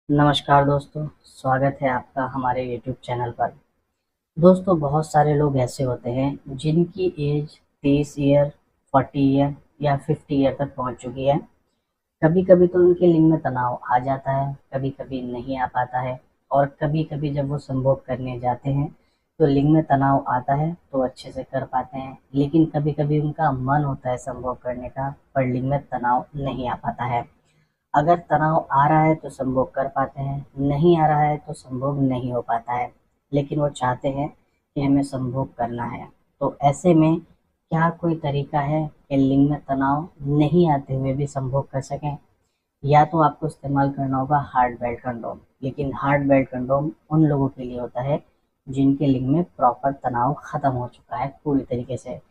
नमस्कार दोस्तों, स्वागत है आपका हमारे YouTube चैनल पर। दोस्तों, बहुत सारे लोग ऐसे होते हैं जिनकी एज 30 ईयर, 40 ईयर या 50 ईयर तक पहुंच चुकी है। कभी कभी तो उनके लिंग में तनाव आ जाता है, कभी कभी नहीं आ पाता है। और कभी कभी जब वो संभोग करने जाते हैं तो लिंग में तनाव आता है तो अच्छे से कर पाते हैं, लेकिन कभी कभी उनका मन होता है संभोग करने का, पर लिंग में तनाव नहीं आ पाता है। अगर तनाव आ रहा है तो संभोग कर पाते हैं, नहीं आ रहा है तो संभोग नहीं हो पाता है, लेकिन वो चाहते हैं कि हमें संभोग करना है। तो ऐसे में क्या कोई तरीका है कि लिंग में तनाव नहीं आते हुए भी संभोग कर सकें? या तो आपको इस्तेमाल करना होगा हार्ड बेल्ट कंडोम, लेकिन हार्ड बेल्ट कंडोम उन लोगों के लिए होता है जिनके लिंग में प्रॉपर तनाव खत्म हो चुका है पूरी तरीके से।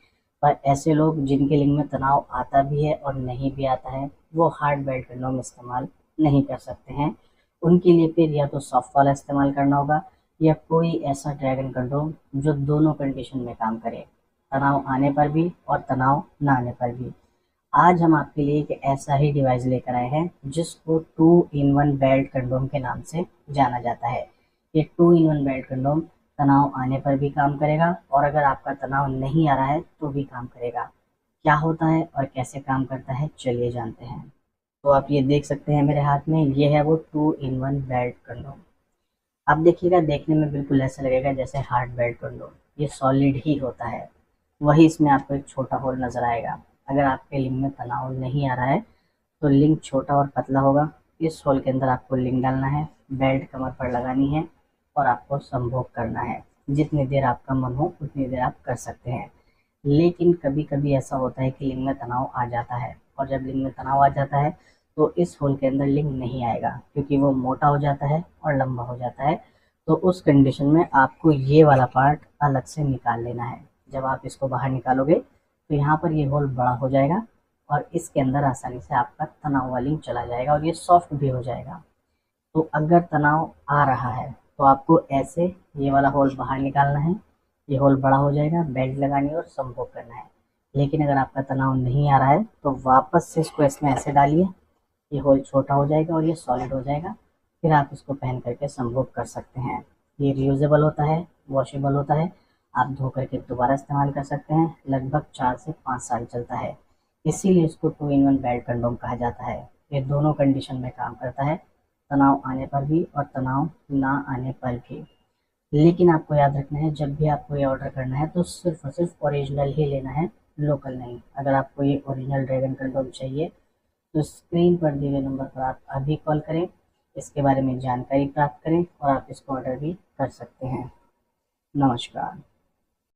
पर ऐसे लोग जिनके लिंग में तनाव आता भी है और नहीं भी आता है, वो हार्ड बेल्ट कंडोम इस्तेमाल नहीं कर सकते हैं। उनके लिए फिर या तो सॉफ्ट वाला इस्तेमाल करना होगा या कोई ऐसा ड्रैगन कंडोम जो दोनों कंडीशन में काम करे, तनाव आने पर भी और तनाव ना आने पर भी। आज हम आपके लिए एक ऐसा ही डिवाइस लेकर आए हैं जिसको 2 in 1 बेल्ट कंडोम के नाम से जाना जाता है। ये 2 in 1 बेल्ट कंडोम तनाव आने पर भी काम करेगा और अगर आपका तनाव नहीं आ रहा है तो भी काम करेगा। क्या होता है और कैसे काम करता है, चलिए जानते हैं। तो आप ये देख सकते हैं मेरे हाथ में, ये है वो 2 in 1 बेल्ट कंडोम। आप देखिएगा, देखने में बिल्कुल ऐसा लगेगा जैसे हार्ड बेल्ट कंडोम, ये सॉलिड ही होता है। वही इसमें आपको एक छोटा होल नजर आएगा। अगर आपके लिंग में तनाव नहीं आ रहा है तो लिंग छोटा और पतला होगा। इस होल के अंदर आपको लिंग डालना है, बेल्ट कमर पर लगानी है और आपको संभोग करना है। जितनी देर आपका मन हो उतनी देर आप कर सकते हैं। लेकिन कभी कभी ऐसा होता है कि लिंग में तनाव आ जाता है, और जब लिंग में तनाव आ जाता है तो इस होल के अंदर लिंग नहीं आएगा, क्योंकि वो मोटा हो जाता है और लंबा हो जाता है। तो उस कंडीशन में आपको ये वाला पार्ट अलग से निकाल लेना है। जब आप इसको बाहर निकालोगे तो यहाँ पर ये होल बड़ा हो जाएगा और इसके अंदर आसानी से आपका तनाव वाला लिंग चला जाएगा और ये सॉफ्ट भी हो जाएगा। तो अगर तनाव आ रहा है तो आपको ऐसे ये वाला होल बाहर निकालना है, ये होल बड़ा हो जाएगा, बेल्ट लगानी है और संभोग करना है। लेकिन अगर आपका तनाव नहीं आ रहा है तो वापस से इसको इसमें ऐसे डालिए, ये होल छोटा हो जाएगा और ये सॉलिड हो जाएगा। फिर आप इसको पहन करके संभोग कर सकते हैं। ये रियूजेबल होता है, वॉशेबल होता है, आप धो करके दोबारा इस्तेमाल कर सकते हैं। लगभग 4 से 5 साल चलता है, इसीलिए इसको 2 in 1 बेल्ट कंडोम कहा जाता है। ये दोनों कंडीशन में काम करता है, तनाव आने पर भी और तनाव ना आने पर भी। लेकिन आपको याद रखना है, जब भी आपको ये ऑर्डर करना है तो सिर्फ और सिर्फ ओरिजिनल ही लेना है, लोकल नहीं। अगर आपको ये ओरिजिनल ड्रैगन कंडोम चाहिए तो स्क्रीन पर दिए गए नंबर पर आप अभी कॉल करें, इसके बारे में जानकारी प्राप्त करें और आप इसको ऑर्डर भी कर सकते हैं। नमस्कार।